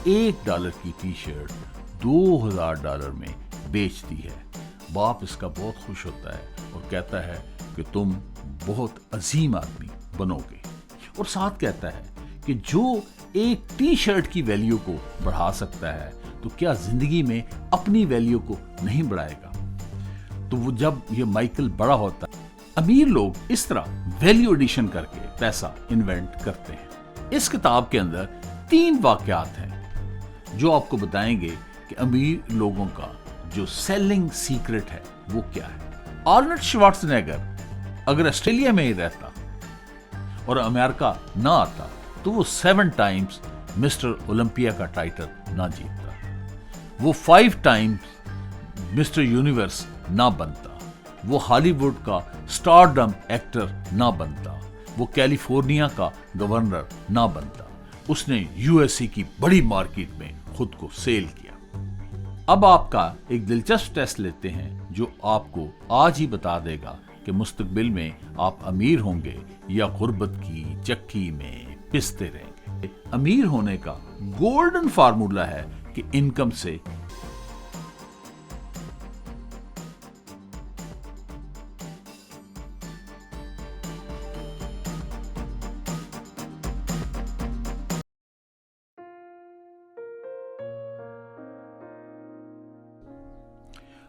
$1 کی T shirt $2000 میں بیچ دی ہے۔ باپ اس کا بہت خوش ہوتا ہے اور کہتا ہے کہ تم بہت عظیم آدمی بنو گے، اور ساتھ کہتا ہے کہ جو ایک ٹی شرٹ کی ویلیو کو بڑھا سکتا ہے تو کیا زندگی میں اپنی ویلیو کو نہیں بڑھائے گا۔ تو وہ جب یہ مائیکل بڑا ہوتا ہے، امیر لوگ اس طرح ویلیو ایڈیشن کر کے پیسہ انوینٹ کرتے ہیں۔ اس کتاب کے اندر 3 واقعات ہیں جو آپ کو بتائیں گے کہ امیر لوگوں کا جو سیلنگ سیکرٹ ہے وہ کیا ہے۔ آرنلڈ شوارزنیگر اگر آسٹریلیا میں ہی رہتا اور امریکہ نہ آتا تو وہ 7 ٹائمز مسٹر اولمپیا کا ٹائٹل نہ جیتتا، وہ 5 ٹائمز مسٹر یونیورس نہ بنتا، وہ ہالی ووڈ کا سٹارڈم ایکٹر نہ بنتا، وہ کیلیفورنیا کا گورنر نہ بنتا۔ اس نے USA کی بڑی مارکیٹ میں خود کو سیل کیا۔ اب آپ کا ایک دلچسپ ٹیسٹ لیتے ہیں جو آپ کو آج ہی بتا دے گا کہ مستقبل میں آپ امیر ہوں گے یا غربت کی چکی میں پستے رہیں گے۔ امیر ہونے کا گولڈن فارمولا ہے کہ انکم سے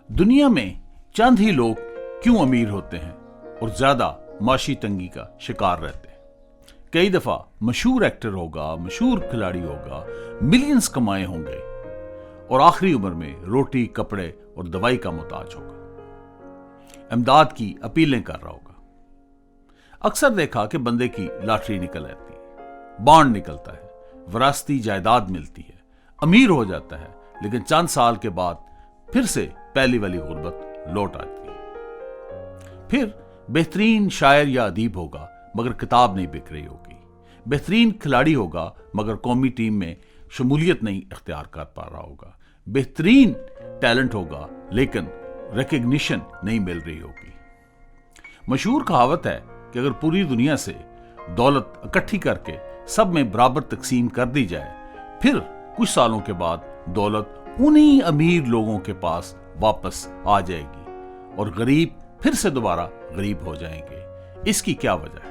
دنیا میں چند ہی لوگ کیوں امیر ہوتے ہیں اور زیادہ معاشی تنگی کا شکار رہتے ہیں۔ کئی دفعہ مشہور ایکٹر ہوگا، مشہور کھلاڑی ہوگا، ملینز کمائے ہوں گے اور آخری عمر میں روٹی، کپڑے اور دوائی کا محتاج ہوگا، امداد کی اپیلیں کر رہا ہوگا۔ اکثر دیکھا کہ بندے کی لاٹری نکل آتی ہے، بانڈ نکلتا ہے، وراثتی جائیداد ملتی ہے، امیر ہو جاتا ہے، لیکن چند سال کے بعد پھر سے پہلی والی غربت لوٹ آتی ہے۔ پھر بہترین شاعر یا ادیب ہوگا مگر کتاب نہیں بک رہی ہوگی، بہترین کھلاڑی ہوگا مگر قومی ٹیم میں شمولیت نہیں اختیار کر پا رہا ہوگا، بہترین ٹیلنٹ ہوگا لیکن ریکگنیشن نہیں مل رہی ہوگی۔ مشہور کہاوت ہے کہ اگر پوری دنیا سے دولت اکٹھی کر کے سب میں برابر تقسیم کر دی جائے، پھر کچھ سالوں کے بعد دولت انہی امیر لوگوں کے پاس واپس آ جائے گی اور غریب پھر سے دوبارہ غریب ہو جائیں گے۔ اس کی کیا وجہ ہے؟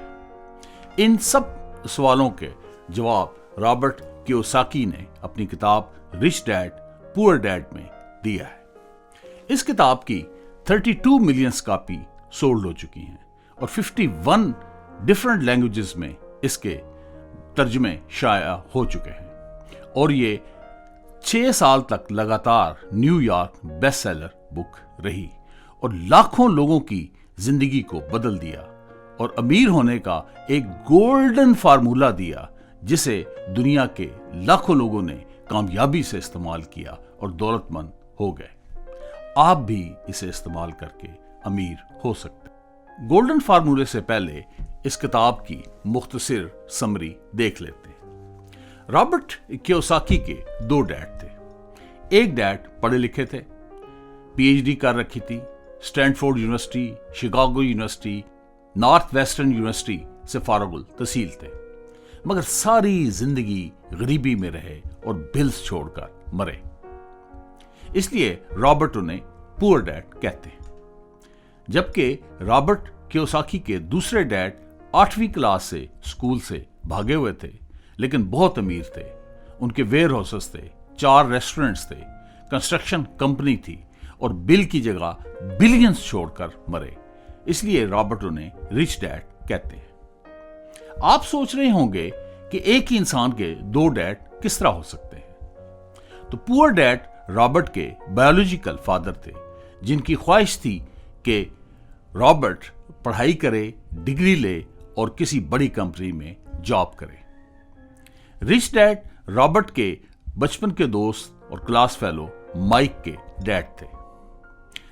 ان سب سوالوں کے جواب رابرٹ کیوساکی نے اپنی کتاب رچ ڈیڈ پور ڈیڈ میں دیا ہے۔ اس کتاب کی 32 ملین کاپی سولڈ ہو چکی ہیں اور 51 ڈیفرنٹ لینگویجز میں اس کے ترجمے شائع ہو چکے ہیں، اور یہ 6 سال تک لگاتار نیو یارک بیسٹ سیلر بک رہی اور لاکھوں لوگوں کی زندگی کو بدل دیا اور امیر ہونے کا ایک گولڈن فارمولا دیا جسے دنیا کے لاکھوں لوگوں نے کامیابی سے استعمال کیا اور دولت مند ہو گئے۔ آپ بھی اسے استعمال کر کے امیر ہو سکتے ہیں۔ گولڈن فارمولے سے پہلے اس کتاب کی مختصر سمری دیکھ لیتے ہیں۔ رابرٹ کیوساکی کے 2 ڈیڈ تھے۔ ایک ڈیڈ پڑھے لکھے تھے، PhD کر رکھی تھی، Stanford university, Chicago university, north western university سے فارغ التحصیل تھے، مگر ساری زندگی غریبی میں رہے اور بلز چھوڑ کر مرے۔ اس لیے رابرٹ انہیں پور ڈیڈ کہتے ہیں۔ جبکہ رابرٹ کیوساکی کے دوسرے ڈیڈ 8ویں کلاس سے اسکول سے بھاگے ہوئے تھے لیکن بہت امیر تھے۔ ان کے ویئر ہاؤسز تھے، 4 ریسٹورنٹس تھے، کنسٹرکشن کمپنی تھی اور بل کی جگہ بلینز چھوڑ کر مرے۔ اس لیے رابرٹ انہیں رچ ڈیڈ کہتے ہیں۔ آپ سوچ رہے ہوں گے کہ ایک ہی انسان کے 2 ڈیڈ کس طرح ہو سکتے ہیں؟ تو پور ڈیڈ رابرٹ کے بایولوجیکل فادر تھے، جن کی خواہش تھی کہ رابرٹ پڑھائی کرے، ڈگری لے اور کسی بڑی کمپنی میں جاب کرے۔ رچ ڈیڈ رابرٹ کے بچپن کے دوست اور کلاس فیلو مائک کے ڈیڈ تھے،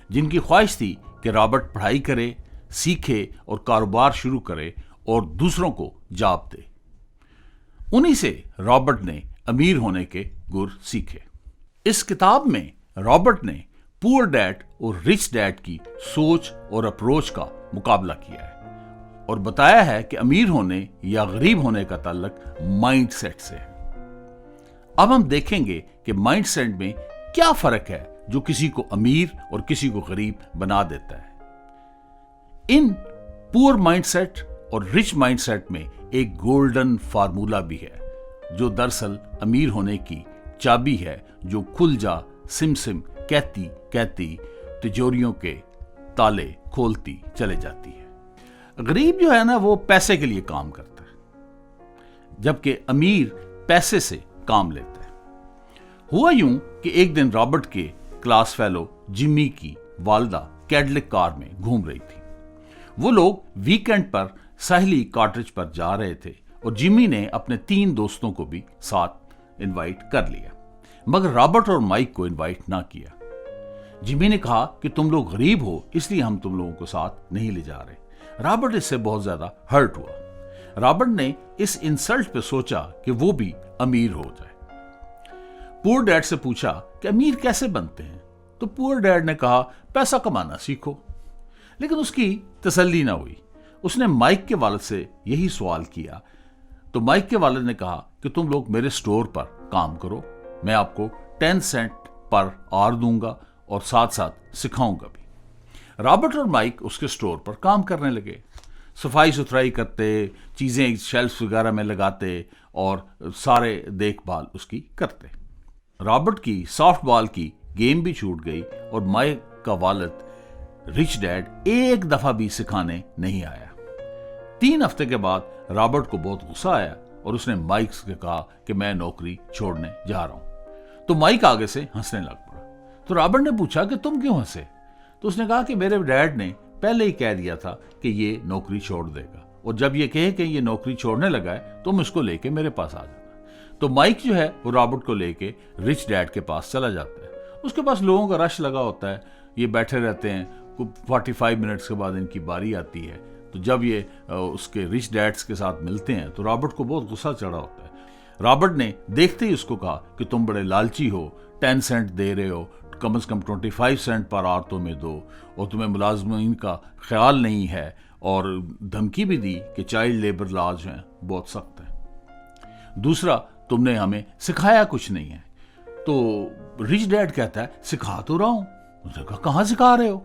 جن کی خواہش تھی کہ رابرٹ پڑھائی کرے، سیکھے اور کاروبار شروع کرے اور دوسروں کو جاب دے۔ انہی سے رابرٹ نے امیر ہونے کے گر سیکھے۔ اس کتاب میں رابرٹ نے پور ڈیڈ اور رچ ڈیڈ کی سوچ اور اپروچ کا مقابلہ کیا ہے اور بتایا ہے کہ امیر ہونے یا غریب ہونے کا تعلق مائنڈ سیٹ سے ہے۔ اب ہم دیکھیں گے کہ مائنڈ سیٹ میں کیا فرق ہے جو کسی کو امیر اور کسی کو غریب بنا دیتا ہے۔ ان پور مائنڈ سیٹ اور رچ مائنڈ سیٹ میں ایک گولڈن فارمولا بھی ہے جو دراصل امیر ہونے کی چابی ہے، جو کھل جا سم سم کہتی کہتی تجوریوں کے تالے کھولتی چلے جاتی ہے۔ غریب جو ہے نا وہ پیسے کے لیے کام کرتا ہے، جبکہ امیر پیسے سے کام لیتا ہے۔ ہوا یوں کہ ایک دن رابرٹ کے کلاس فیلو جمی کی والدہ کیڈلک کار میں گھوم رہی تھی۔ وہ لوگ ویکینڈ پر ساحلی کاٹیج پر جا رہے تھے اور جمی نے اپنے 3 دوستوں کو بھی ساتھ انوائٹ کر لیا، مگر رابرٹ اور مائک کو انوائٹ نہ کیا۔ جمی نے کہا کہ تم لوگ غریب ہو اس لیے ہم تم لوگوں کو ساتھ نہیں لے جا رہے۔ رابرٹ اس سے بہت زیادہ ہرٹ ہوا۔ رابرٹ نے اس انسلٹ پہ سوچا کہ وہ بھی امیر ہو جائے۔ پور ڈیڈ سے پوچھا کہ امیر کیسے بنتے ہیں؟ تو پور ڈیڈ نے کہا پیسہ کمانا سیکھو، لیکن اس کی تسلی نہ ہوئی۔ اس نے مائک کے والد سے یہی سوال کیا تو مائک کے والد نے کہا کہ تم لوگ میرے سٹور پر کام کرو، میں آپ کو 10 سینٹ پر آور دوں گا اور ساتھ ساتھ سکھاؤں گا بھی۔ رابرٹ اور مائک اس کے سٹور پر کام کرنے لگے، صفائی ستھرائی کرتے، چیزیں شیلف وغیرہ میں لگاتے اور سارے دیکھ بھال اس کی کرتے۔ رابرٹ کی سافٹ بال کی گیم بھی چھوٹ گئی اور مائک کا والد رچ ڈیڈ ایک دفعہ بھی سکھانے نہیں آیا۔ 3 ہفتے کے بعد رابرٹ کو بہت غصہ آیا اور اس نے مائک سے کہا کہ میں نوکری چھوڑنے جا رہا ہوں۔ تو مائک آگے سے ہنسنے لگ پڑا۔ تو رابرٹ نے پوچھا کہ تم کیوں ہنسے؟ تو اس نے کہا کہ میرے ڈیڈ نے پہلے ہی کہہ دیا تھا کہ یہ نوکری چھوڑ دے گا، اور جب یہ کہے کہ یہ نوکری چھوڑنے لگا ہے تم اس کو لے کے میرے پاس آ جانا۔ تو مائک جو ہے وہ رابرٹ کو لے کے رچ ڈیڈ کے پاس چلا جاتا ہے۔ اس کے پاس لوگوں کا رش لگا ہوتا ہے، یہ بیٹھے رہتے ہیں، 45 منٹس کے بعد ان کی باری آتی ہے۔ تو جب یہ اس کے رچ ڈیڈز کے ساتھ ملتے ہیں تو رابرٹ کو بہت غصہ چڑھا ہوتا ہے۔ رابرٹ نے دیکھتے ہی اس کو کہا کہ تم بڑے لالچی ہو، 10 سینٹ دے رہے ہو، کم از کم 25 سینٹ پر آور تمہیں دو، اور تمہیں ملازمین کا خیال نہیں ہے، اور دھمکی بھی دی کہ چائلڈ لیبر لاز ہیں بہت سخت ہے۔ دوسرا، تم نے ہمیں سکھایا کچھ نہیں ہے۔ تو رچ ڈیڈ کہتا ہے سکھا تو رہا ہوں۔ اس نے کہا کہاں سکھا رہے ہو؟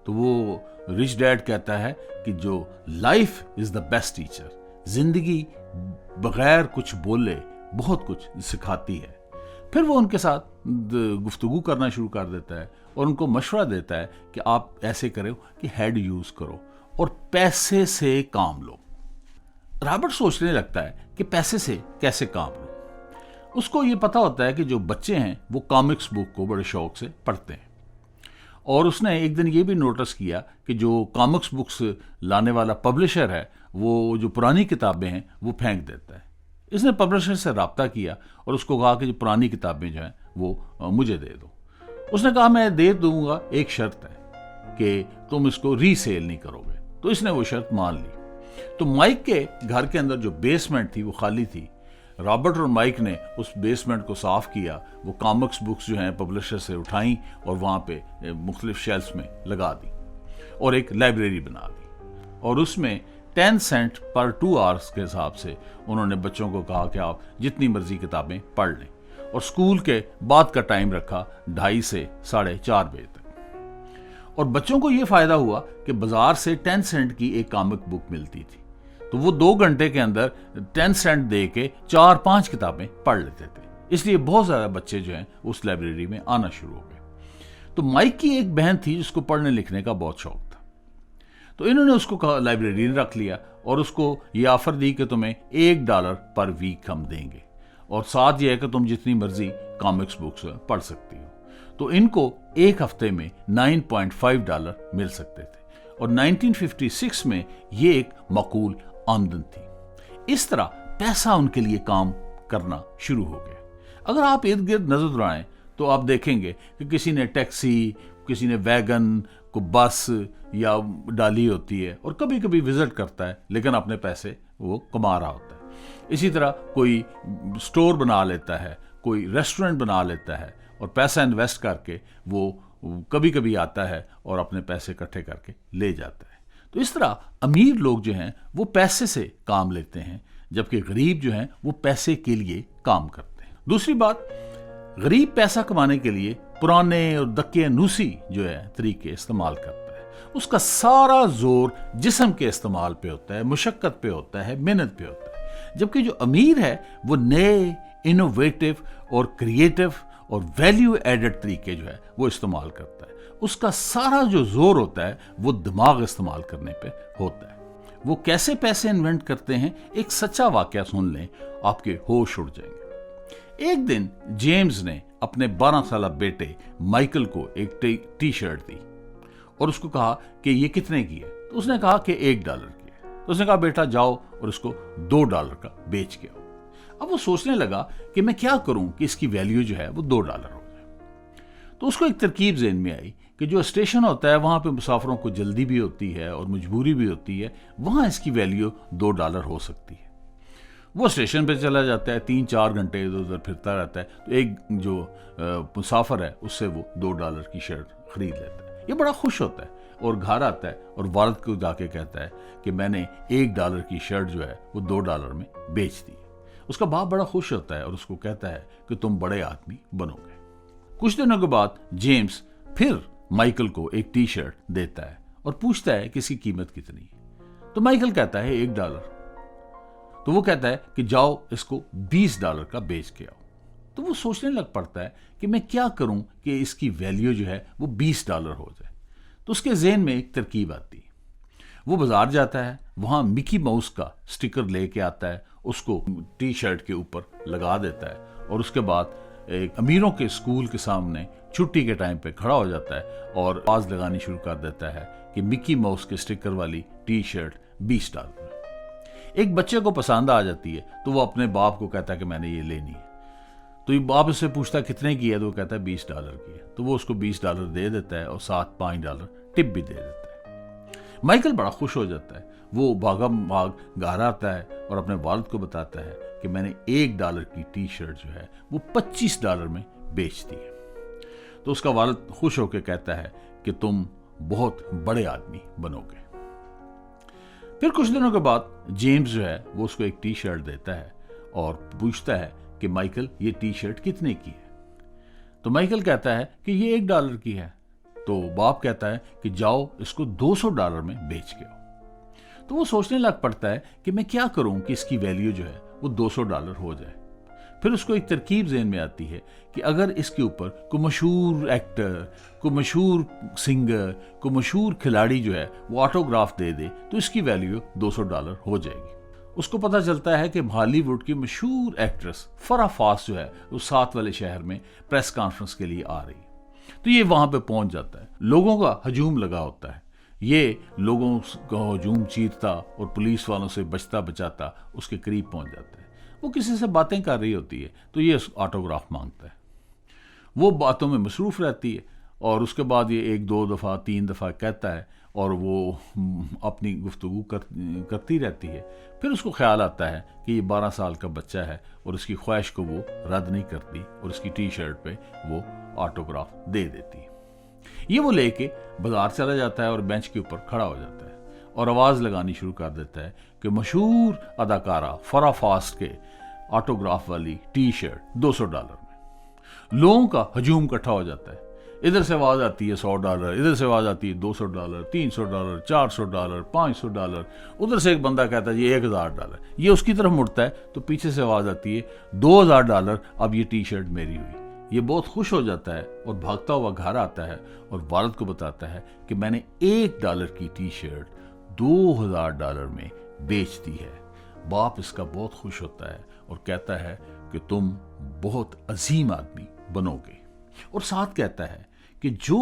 تو وہ رچ ڈیڈ کہتا ہے کہ جو life is the best teacher, زندگی بغیر کچھ بولے بہت کچھ سکھاتی ہے۔ پھر وہ ان کے ساتھ گفتگو کرنا شروع کر دیتا ہے اور ان کو مشورہ دیتا ہے کہ آپ ایسے کرو کہ ہیڈ یوز کرو اور پیسے سے کام لو۔ رابرٹ سوچنے لگتا ہے کہ پیسے سے کیسے کام لو۔ اس کو یہ پتا ہوتا ہے کہ جو بچے ہیں وہ کامکس بک کو بڑے شوق سے پڑھتے ہیں، اور اس نے ایک دن یہ بھی نوٹس کیا کہ جو کامکس بکس لانے والا پبلشر ہے وہ جو پرانی کتابیں ہیں وہ پھینک دیتا ہے۔ اس نے پبلشر سے رابطہ کیا اور اس کو کہا کہ جو پرانی کتابیں جو ہیں وہ مجھے دے دو۔ اس نے کہا میں دے دوں گا، ایک شرط ہے کہ تم اس کو ری سیل نہیں کرو گے۔ تو اس نے وہ شرط مان لی۔ تو مائک کے گھر کے اندر جو بیسمنٹ تھی وہ خالی تھی۔ رابرٹ اور مائک نے اس بیسمنٹ کو صاف کیا، وہ کامکس بکس جو ہیں پبلشر سے اٹھائیں اور وہاں پہ مختلف شیلفز میں لگا دی اور ایک لائبریری بنا دی، اور اس میں 10 سینٹ پر 2 آورز کے حساب سے انہوں نے بچوں کو کہا کہ آپ جتنی مرضی کتابیں پڑھ لیں، اور سکول کے بعد کا ٹائم رکھا 2:30 سے 4:30 بجے تک۔ اور بچوں کو یہ فائدہ ہوا کہ بازار سے 10 سینٹ کی ایک کامک بک ملتی تھی، تو وہ 2 گھنٹے کے اندر 10 سینٹ دے کے 4-5 کتابیں پڑھ لیتے تھے۔ اس لیے بہت زیادہ بچے جو ہیں اس لائبریری میں آنا شروع ہو گئے۔ تو مائک کی ایک بہن تھی جس کو پڑھنے لکھنے کا بہت شوق تھا، تو انہوں نے اس کو لائبریری میں رکھ لیا اور اس کو یہ آفر دی کہ تمہیں $1 پر ویک ہم دیں گے، اور ساتھ یہ ہے کہ تم جتنی مرضی کامکس بکس پڑھ سکتی ہو۔ تو ان کو ایک ہفتے میں $9.5 مل سکتے تھے، اور 1956 میں یہ ایک معقول آمدن تھی۔ اس طرح پیسہ ان کے لیے کام کرنا شروع ہو گیا۔ اگر آپ ارد گرد نظر دوڑائیں تو آپ دیکھیں گے کہ کسی نے ٹیکسی، کسی نے ویگن، کو بس یا ڈالی ہوتی ہے، اور کبھی کبھی وزٹ کرتا ہے، لیکن اپنے پیسے وہ کما رہا ہوتا ہے۔ اسی طرح کوئی سٹور بنا لیتا ہے، کوئی ریسٹورنٹ بنا لیتا ہے، اور پیسہ انویسٹ کر کے وہ کبھی کبھی آتا ہے اور اپنے پیسے اکٹھے کر کے لے جاتا ہے۔ تو اس طرح امیر لوگ جو ہیں وہ پیسے سے کام لیتے ہیں، جبکہ غریب جو ہیں وہ پیسے کے لیے کام کرتے ہیں۔ دوسری بات، غریب پیسہ کمانے کے لیے پرانے اور دقیانوسی جو ہے طریقے استعمال کرتا ہے. اس کا سارا زور جسم کے استعمال پہ ہوتا ہے، مشقت پہ ہوتا ہے، محنت پہ ہوتا ہے. جبکہ جو امیر ہے وہ نئے، انوویٹو اور کریٹو اور ویلیو ایڈڈ طریقے جو ہے وہ استعمال کرتا ہے. اس کا سارا جو زور ہوتا ہے وہ دماغ استعمال کرنے پہ ہوتا ہے. وہ کیسے پیسے انوینٹ کرتے ہیں، ایک سچا واقعہ سن لیں، آپ کے ہوش اڑ جائیں گے. ایک دن جیمز نے اپنے 12 سالہ بیٹے مائیکل کو ایک ٹی شرٹ دی اور اس کو کہا کہ یہ کتنے کی ہے. تو اس نے کہا کہ $1 کی ہے. تو اس نے کہا بیٹا جاؤ اور اس کو $2 کا بیچ کے آؤ. اب وہ سوچنے لگا کہ میں کیا کروں کہ اس کی ویلیو جو ہے وہ $2 ہو جائے. تو اس کو ایک ترکیب ذہن میں آئی کہ جو اسٹیشن ہوتا ہے وہاں پہ مسافروں کو جلدی بھی ہوتی ہے اور مجبوری بھی ہوتی ہے، وہاں اس کی ویلیو $2 ہو سکتی ہے. وہ اسٹیشن پہ چلا جاتا ہے، 3-4 گھنٹے ادھر ادھر پھرتا رہتا ہے. تو ایک جو مسافر ہے اس سے وہ $2 کی شرٹ خرید لیتا ہے. یہ بڑا خوش ہوتا ہے اور گھر آتا ہے اور والد کو جا کے کہتا ہے کہ میں نے $1 کی شرٹ جو ہے وہ $2 میں بیچ دی. اس کا باپ بڑا خوش ہوتا ہے اور اس کو کہتا ہے کہ تم بڑے آدمی بنو گے. کچھ دنوں کے بعد جیمز پھر مائیکل کو ایک ٹی شرٹ دیتا ہے اور پوچھتا ہے کہ اس کی قیمت کتنی ہے. تو مائیکل کہتا ہے $1. تو وہ کہتا ہے کہ جاؤ اس کو $20 کا بیچ کے آؤ. تو وہ سوچنے لگ پڑتا ہے کہ میں کیا کروں کہ اس کی ویلیو جو ہے وہ $20 ہو جائے. تو اس کے ذہن میں ایک ترکیب آتی ہے. وہ بازار جاتا ہے، وہاں مکی ماؤس کا سٹیکر لے کے آتا ہے، اس کو ٹی شرٹ کے اوپر لگا دیتا ہے اور اس کے بعد ایک امیروں کے اسکول کے سامنے چھٹی کے ٹائم پہ کھڑا ہو جاتا ہے اور آواز لگانی شروع کر دیتا ہے کہ مکی ماؤس کے سٹیکر والی ٹی شرٹ $20 میں. ایک بچے کو پسند آ جاتی ہے تو وہ اپنے باپ کو کہتا ہے کہ میں نے یہ لینی ہے. تو یہ باپ اس سے پوچھتا ہے کتنے کی ہے، تو وہ کہتا ہے $20 کی ہے. تو وہ اس کو $20 دے دیتا ہے اور ساتھ $5 ٹپ بھی دے دیتا ہے. مائیکل بڑا خوش ہو جاتا ہے. وہ بھاگم بھاگ گھر آتا ہے اور اپنے والد کو بتاتا ہے کہ میں نے $1 کی ٹی شرٹ جو ہے وہ $25 میں بیچ دی ہے. تو اس کا والد خوش ہو کے کہتا ہے کہ تم بہت بڑے آدمی بنو گے. پھر کچھ دنوں کے بعد جیمز جو ہے وہ اس کو ایک ٹی شرٹ دیتا ہے اور پوچھتا ہے کہ مائیکل یہ ٹی شرٹ کتنے کی ہے. تو مائیکل کہتا ہے کہ یہ $1 کی ہے. تو باپ کہتا ہے کہ جاؤ اس کو $200 میں بیچ کے آؤ. تو وہ سوچنے لگ پڑتا ہے کہ میں کیا کروں کہ اس کی ویلیو جو ہے وہ $200 ہو جائے. پھر اس کو ایک ترکیب ذہن میں آتی ہے کہ اگر اس کے اوپر کوئی مشہور ایکٹر، کوئی مشہور سنگر، کوئی مشہور کھلاڑی جو ہے وہ آٹوگراف دے دے تو اس کی ویلیو $200 ہو جائے گی. اس کو پتہ چلتا ہے کہ ہالی ووڈ کی مشہور ایکٹریس فرح فاس جو ہے وہ ساتھ والے شہر میں پریس کانفرنس کے لیے آ رہی ہے. تو یہ وہاں پہ پہنچ جاتا ہے. لوگوں کا ہجوم لگا ہوتا ہے. یہ لوگوں کا ہجوم چیرتا اور پولیس والوں سے بچتا بچاتا اس کے قریب پہنچ جاتا ہے. وہ کسی سے باتیں کر رہی ہوتی ہے تو یہ آٹوگراف مانگتا ہے. وہ باتوں میں مصروف رہتی ہے اور اس کے بعد یہ 1-2 دفعہ 3 دفعہ کہتا ہے اور وہ اپنی گفتگو کرتی رہتی ہے. پھر اس کو خیال آتا ہے کہ یہ 12 سال کا بچہ ہے اور اس کی خواہش کو وہ رد نہیں کرتی اور اس کی ٹی شرٹ پہ وہ آٹوگراف دے دیتی ہے. یہ وہ لے کے بازار چلا جاتا ہے اور بینچ کے اوپر کھڑا ہو جاتا ہے اور آواز لگانی شروع کر دیتا ہے کہ مشہور اداکارہ فرح فاسٹ کے آٹوگراف والی ٹی شرٹ $200 میں. لوگوں کا ہجوم اکٹھا ہو جاتا ہے. ادھر سے آواز آتی ہے $100، ادھر سے آواز آتی ہے $200، $300، $400، $500. ادھر سے ایک بندہ کہتا ہے یہ $1000. یہ اس کی طرف مڑتا ہے تو پیچھے سے آواز آتی ہے $2000، اب یہ ٹی شرٹ میری ہوئی. یہ بہت خوش ہو جاتا ہے اور بھاگتا ہوا گھر آتا ہے اور والد کو بتاتا ہے کہ میں نے $1 کی ٹی شرٹ $2000 میں بیچ دی ہے. باپ اس کا بہت خوش ہوتا ہے اور کہتا ہے کہ تم بہت عظیم آدمی بنو گے. اور ساتھ کہتا ہے کہ جو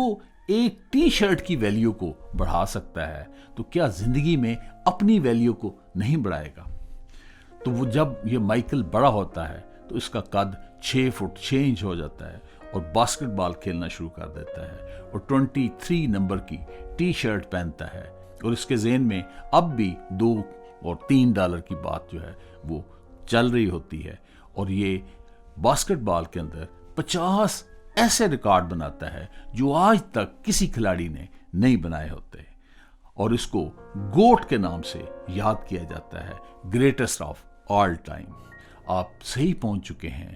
ایک ٹی شرٹ کی ویلیو کو بڑھا سکتا ہے تو کیا زندگی میں اپنی ویلیو کو نہیں بڑھائے گا. تو وہ جب یہ مائیکل بڑا ہوتا ہے تو اس کا قد 6 فٹ 6 انچ ہو جاتا ہے اور باسکٹ بال کھیلنا شروع کر دیتا ہے اور 23 نمبر کی ٹی شرٹ پہنتا ہے. اور اس کے ذہن میں اب بھی $2 اور $3 کی بات جو ہے وہ چل رہی ہوتی ہے اور یہ باسکٹ بال کے اندر 50 ایسے ریکارڈ بناتا ہے جو آج تک کسی کھلاڑی نے نہیں بنائے ہوتے اور اس کو گوٹ کے نام سے یاد کیا جاتا ہے، گریٹسٹ آف آل ٹائم. آپ صحیح پہنچ چکے ہیں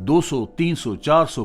$200, $300, $400,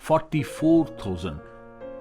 44,000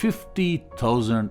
50,000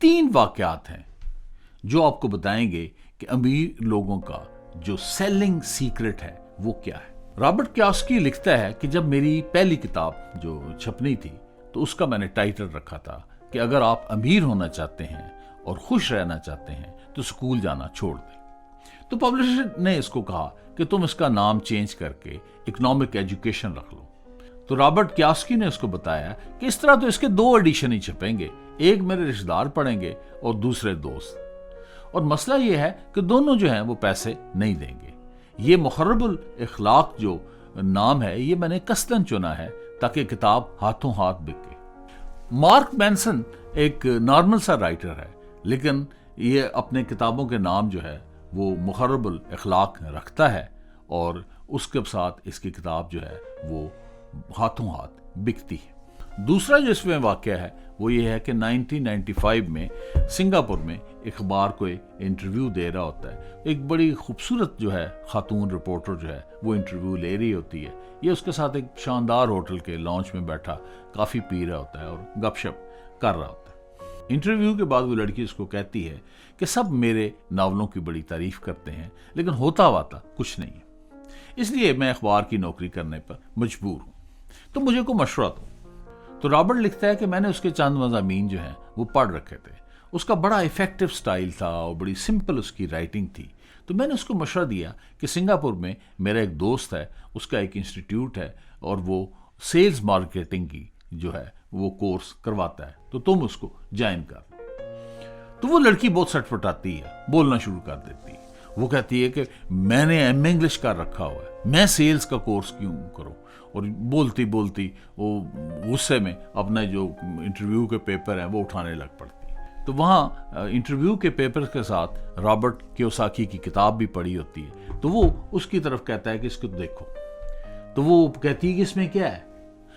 3 واقعات ہیں جو آپ کو بتائیں گے کہ امیر لوگوں کا جو سیلنگ سیکرٹ ہے وہ کیا ہے۔ رابرٹ کیوساکی لکھتا ہے کہ جب میری پہلی کتاب جو چھپنی تھی تو اس کا میں نے ٹائٹل رکھا تھا کہ اگر آپ امیر ہونا چاہتے ہیں اور خوش رہنا چاہتے ہیں تو اسکول جانا چھوڑ دیں۔ تو پبلشر نے اس کو کہا کہ تم اس کا نام چینج کر کے اکنامک ایجوکیشن رکھ لو۔ تو رابرٹ کیوساکی نے اس کو بتایا کہ اس طرح تو اس کے 2 ایڈیشن ہی چھپیں گے، ایک میرے رشتہ دار پڑھیں گے اور دوسرے دوست، اور مسئلہ یہ ہے کہ دونوں جو ہیں وہ پیسے نہیں دیں گے۔ یہ مخرب الاخلاق جو نام ہے یہ میں نے قصداً چنا ہے تاکہ کتاب ہاتھوں ہاتھ بکے۔ مارک مینسن ایک نارمل سا رائٹر ہے، لیکن یہ اپنے کتابوں کے نام جو ہے وہ مخرب الاخلاق رکھتا ہے، اور اس کے ساتھ اس کی کتاب جو ہے وہ ہاتھوں ہاتھ بکتی ہے۔ دوسرا جو اس میں واقعہ ہے وہ یہ ہے کہ 1995 میں سنگاپور میں اخبار کو انٹرویو دے رہا ہوتا ہے، ایک بڑی خوبصورت جو ہے خاتون رپورٹر جو ہے وہ انٹرویو لے رہی ہوتی ہے، یہ اس کے ساتھ ایک شاندار ہوٹل کے لانچ میں بیٹھا کافی پی رہا ہوتا ہے اور گپ شپ کر رہا ہوتا ہے۔ انٹرویو کے بعد وہ لڑکی اس کو کہتی ہے کہ سب میرے ناولوں کی بڑی تعریف کرتے ہیں لیکن ہوتا واتا کچھ نہیں ہے، اس لیے میں اخبار کی نوکری کرنے پر مجبور ہوں، تو مجھے کو مشورہ دو۔ تو رابرٹ لکھتا ہے کہ میں نے اس کے چند مضامین جو ہیں وہ پڑھ رکھے تھے، اس کا بڑا ایفیکٹو سٹائل تھا اور بڑی سمپل اس کی رائٹنگ تھی، تو میں نے اس کو مشورہ دیا کہ سنگاپور میں میرا ایک دوست ہے، اس کا ایک انسٹیٹیوٹ ہے اور وہ سیلز مارکیٹنگ کی جو ہے وہ کورس کرواتا ہے، تو تم اس کو جوائن کر۔ تو وہ لڑکی بہت سٹ پٹاتی ہے، بولنا شروع کر دیتی ہے، وہ کہتی ہے کہ میں نے ایم اے انگلش کا رکھا ہوا ہے، میں سیلز کا کورس کیوں کروں، اور بولتی بولتی وہ غصے میں اپنا جو انٹرویو کے پیپر ہیں وہ اٹھانے لگ پڑتی۔ تو وہاں انٹرویو کے پیپر کے ساتھ رابرٹ کیوساکی کی کتاب بھی پڑھی ہوتی ہے، تو وہ اس کی طرف کہتا ہے کہ اس کو دیکھو، تو وہ کہتی ہے کہ اس میں کیا ہے؟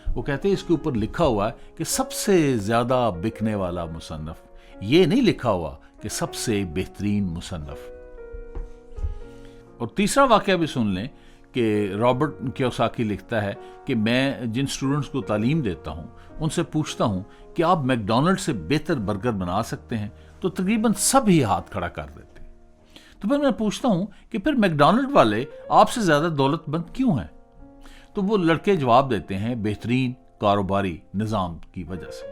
وہ کہتے ہیں اس کے اوپر لکھا ہوا ہے کہ سب سے زیادہ بکنے والا مصنف، یہ نہیں لکھا ہوا کہ سب سے بہترین مصنف۔ اور تیسرا واقعہ بھی سن لیں کہ رابرٹ کیوساکی لکھتا ہے کہ میں جن اسٹوڈنٹس کو تعلیم دیتا ہوں ان سے پوچھتا ہوں کہ آپ میک ڈونلڈ سے بہتر برگر بنا سکتے ہیں، تو تقریباً سب ہی ہاتھ کھڑا کر دیتے ہیں۔ تو پھر میں پوچھتا ہوں کہ پھر میک ڈونلڈ والے آپ سے زیادہ دولت مند کیوں ہیں؟ تو وہ لڑکے جواب دیتے ہیں بہترین کاروباری نظام کی وجہ سے۔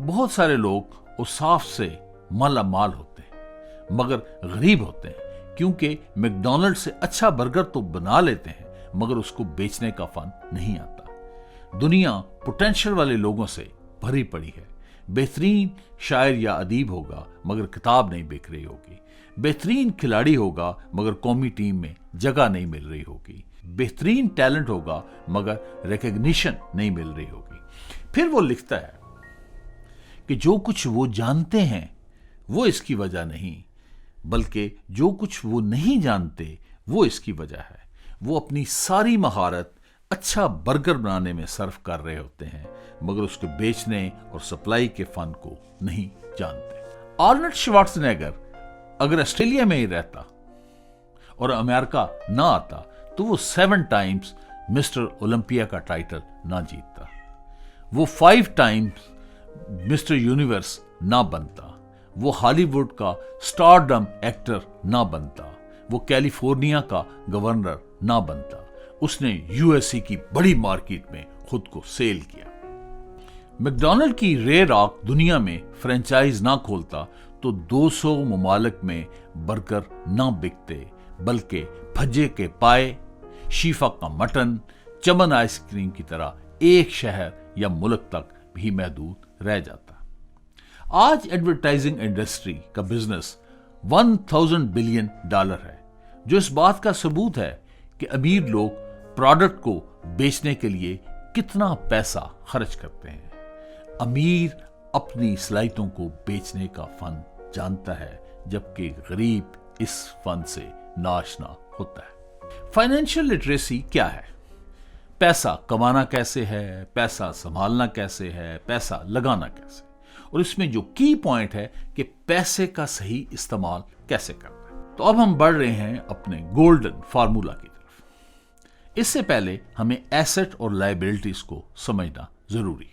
بہت سارے لوگ اوصاف سے مالا مال ہوتے ہیں مگر غریب ہوتے ہیں، کیونکہ میک ڈونلڈ سے اچھا برگر تو بنا لیتے ہیں مگر اس کو بیچنے کا فن نہیں آتا۔ دنیا پوٹینشل والے لوگوں سے بھری پڑی ہے۔ بہترین شاعر یا ادیب ہوگا مگر کتاب نہیں بک رہی ہوگی، بہترین کھلاڑی ہوگا مگر قومی ٹیم میں جگہ نہیں مل رہی ہوگی، بہترین ٹیلنٹ ہوگا مگر ریکگنیشن نہیں مل رہی ہوگی۔ پھر وہ لکھتا ہے کہ جو کچھ وہ جانتے ہیں وہ اس کی وجہ نہیں، بلکہ جو کچھ وہ نہیں جانتے وہ اس کی وجہ ہے۔ وہ اپنی ساری مہارت اچھا برگر بنانے میں صرف کر رہے ہوتے ہیں مگر اس کو بیچنے اور سپلائی کے فن کو نہیں جانتے۔ آرنلڈ شوارزنیگر اگر آسٹریلیا میں ہی رہتا اور امریکہ نہ آتا تو وہ 7 ٹائمز مسٹر اولمپیا کا ٹائٹل نہ جیتتا، وہ 5 ٹائمز مسٹر یونیورس نہ بنتا، وہ ہالی ووڈ کا سٹارڈم ایکٹر نہ بنتا، وہ کیلیفورنیا کا گورنر نہ بنتا، اس نے یو ایس سی کی بڑی مارکیٹ میں خود کو سیل کیا۔ میک ڈونلڈ کی رے راک دنیا میں فرینچائز نہ کھولتا تو 200 ممالک میں برگر نہ بکتے، بلکہ بھجے کے پائے، شیفا کا مٹن، چمن آئس کریم کی طرح ایک شہر یا ملک تک بھی محدود رہ جاتا۔ آج ایڈورٹائزنگ انڈسٹری کا بزنس $1000 بلین ہے، جو اس بات کا ثبوت ہے کہ امیر لوگ پروڈکٹ کو بیچنے کے لیے کتنا پیسہ خرچ کرتے ہیں۔ امیر اپنی صلاحیتوں کو بیچنے کا فن جانتا ہے، جبکہ غریب اس فن سے ناشنا ہوتا ہے۔ فائنینشیل لٹریسی کیا ہے؟ پیسہ کمانا کیسے ہے، پیسہ سنبھالنا کیسے ہے، پیسہ لگانا کیسے، اور اس میں جو کی پوائنٹ ہے کہ پیسے کا صحیح استعمال کیسے کرنا ہے۔ تو اب ہم بڑھ رہے ہیں اپنے گولڈن فارمولا کی طرف۔ اس سے پہلے ہمیں ایسٹ اور لائبلٹیز کو سمجھنا ضروری۔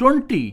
20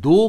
2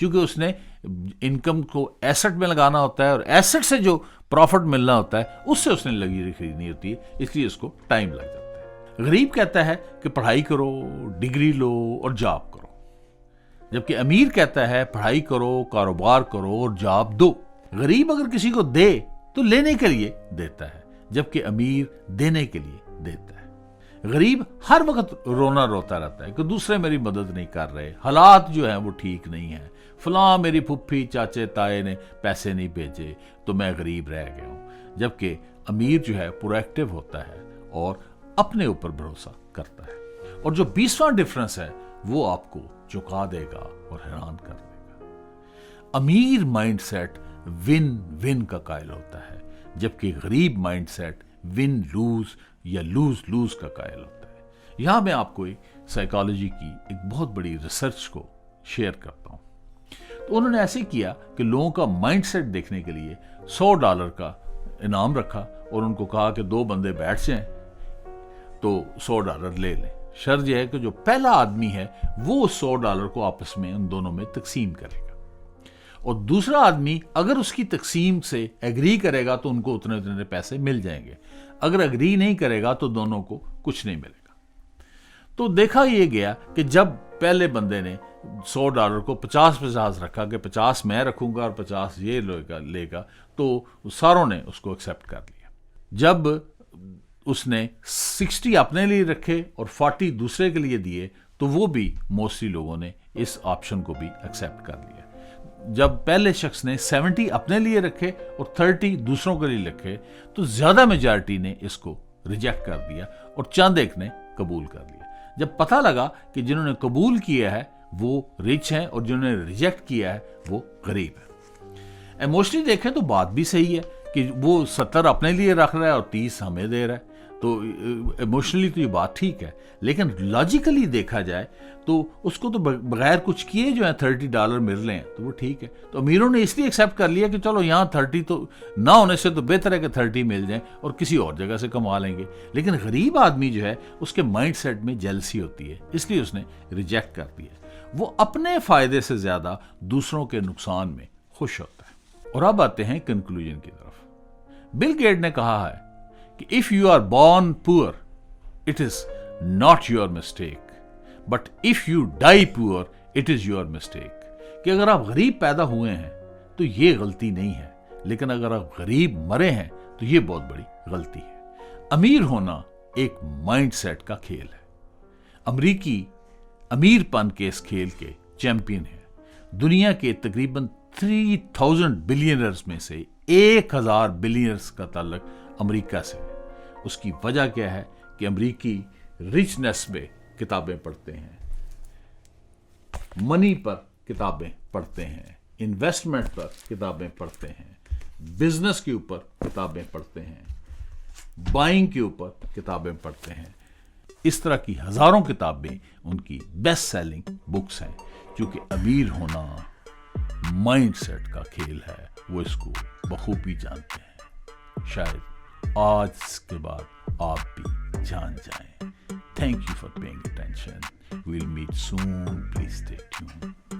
چونکہ اس نے انکم کو ایسٹ میں لگانا ہوتا ہے اور ایسٹ سے جو پروفٹ ملنا ہوتا ہے اس سے اس نے لگیری خریدنی ہوتی ہے، اس لیے اس کو ٹائم لگ جاتا ہے۔ غریب کہتا ہے کہ پڑھائی کرو، ڈگری لو اور جاب کرو، جبکہ امیر کہتا ہے پڑھائی کرو، کاروبار کرو اور جاب دو۔ غریب اگر کسی کو دے تو لینے کے لیے دیتا ہے، جبکہ امیر دینے کے لیے دیتا ہے۔ غریب ہر وقت رونا روتا رہتا ہے کہ دوسرے میری مدد نہیں کر رہے، حالات جو ہیں وہ ٹھیک نہیں ہیں، فلاں میری پھپھی چاچے تائے نے پیسے نہیں بھیجے تو میں غریب رہ گیا ہوں، جبکہ امیر جو ہے پرو ایکٹیو ہوتا ہے اور اپنے اوپر بھروسہ کرتا ہے۔ اور جو 20واں ڈفرنس ہے وہ آپ کو چکا دے گا اور حیران کر دے گا۔ امیر مائنڈ سیٹ ون ون کا قائل ہوتا ہے، جبکہ غریب مائنڈ سیٹ ون لوز یا لوز لوز کا قائل ہوتا ہے۔ یہاں میں آپ کو سائیکالوجی کی ایک بہت بڑی ریسرچ کو شیئر کرتا ہوں۔ تو انہوں نے ایسے کیا کہ لوگوں کا مائنڈ سیٹ دیکھنے کے لیے $100 کا انعام رکھا اور ان کو کہا کہ 2 بندے بیٹھ جائیں تو $100 لے لیں۔ شرط یہ ہے کہ جو پہلا آدمی ہے وہ $100 کو آپس میں ان دونوں میں تقسیم کرے گا، اور دوسرا آدمی اگر اس کی تقسیم سے ایگری کرے گا تو ان کو اتنے اتنے پیسے مل جائیں گے، اگر ایگری نہیں کرے گا تو دونوں کو کچھ نہیں ملے گا۔ تو دیکھا یہ گیا کہ جب پہلے بندے نے $100 کو 50 رکھا کہ 50 میں رکھوں گا اور 50 یہ لے گا تو ساروں نے اس کو ایکسیپٹ کر لیا۔ جب اس نے 60 اپنے لیے رکھے اور 40 دوسرے کے لیے دیے تو وہ بھی موسٹلی لوگوں نے اس آپشن کو بھی ایکسیپٹ کر لیا۔ جب پہلے شخص نے 70 اپنے لیے رکھے اور 30 دوسروں کے لیے رکھے تو زیادہ میجارٹی نے اس کو ریجیکٹ کر دیا اور چند ایک نے قبول کر لیا۔ جب پتہ لگا کہ جنہوں نے قبول کیا ہے وہ رچ ہیں اور جنہوں نے ریجیکٹ کیا ہے وہ غریب ہے۔ ایموشنلی دیکھیں تو بات بھی صحیح ہے کہ وہ 70 اپنے لیے رکھ رہا ہے اور 30 ہمیں دے رہا ہے، تو ایموشنلی تو یہ بات ٹھیک ہے، لیکن لاجیکلی دیکھا جائے تو اس کو تو بغیر کچھ کیے جو ہیں $30 مل رہے ہیں تو وہ ٹھیک ہے۔ تو امیروں نے اس لیے ایکسیپٹ کر لیا کہ چلو یہاں 30 تو نہ ہونے سے تو بہتر ہے کہ 30 مل جائیں اور کسی اور جگہ سے کما لیں گے، لیکن غریب آدمی جو ہے اس کے مائنڈ سیٹ میں جیلسی ہوتی ہے، اس لیے اس نے ریجیکٹ کر دیا۔ وہ اپنے فائدے سے زیادہ دوسروں کے نقصان میں خوش ہوتا ہے۔ اور اب آتے ہیں کنکلوژن کی طرف۔ بل گیٹ نے کہا ہے کہ if you are born poor, it is not your mistake, but if you die poor, it is your mistake۔ کہ اگر آپ غریب پیدا ہوئے ہیں تو یہ غلطی نہیں ہے، لیکن اگر آپ غریب مرے ہیں تو یہ بہت بڑی غلطی ہے۔ امیر ہونا ایک مائنڈ سیٹ کا کھیل ہے۔ امریکی امیر پن کے اس کھیل کے چیمپئن ہیں۔ دنیا کے تقریباً 3000 بلینئرز میں سے 1000 بلینئرز کا تعلق امریکہ سے ہے۔ اس کی وجہ کیا ہے کہ امریکی رچنس میں کتابیں پڑھتے ہیں، منی پر کتابیں پڑھتے ہیں، انویسٹمنٹ پر کتابیں پڑھتے ہیں، بزنس کے اوپر کتابیں پڑھتے ہیں، بائنگ کے اوپر کتابیں پڑھتے ہیں۔ اس طرح کی ہزاروں کتابیں ان کی بیسٹ سیلنگ بکس ہیں، کیونکہ امیر ہونا مائنڈ سیٹ کا کھیل ہے، وہ اس کو بخوبی جانتے ہیں۔ شاید آج کے بعد آپ بھی جان جائیں۔ Thank you for paying attention. We'll meet soon. Please stay tuned.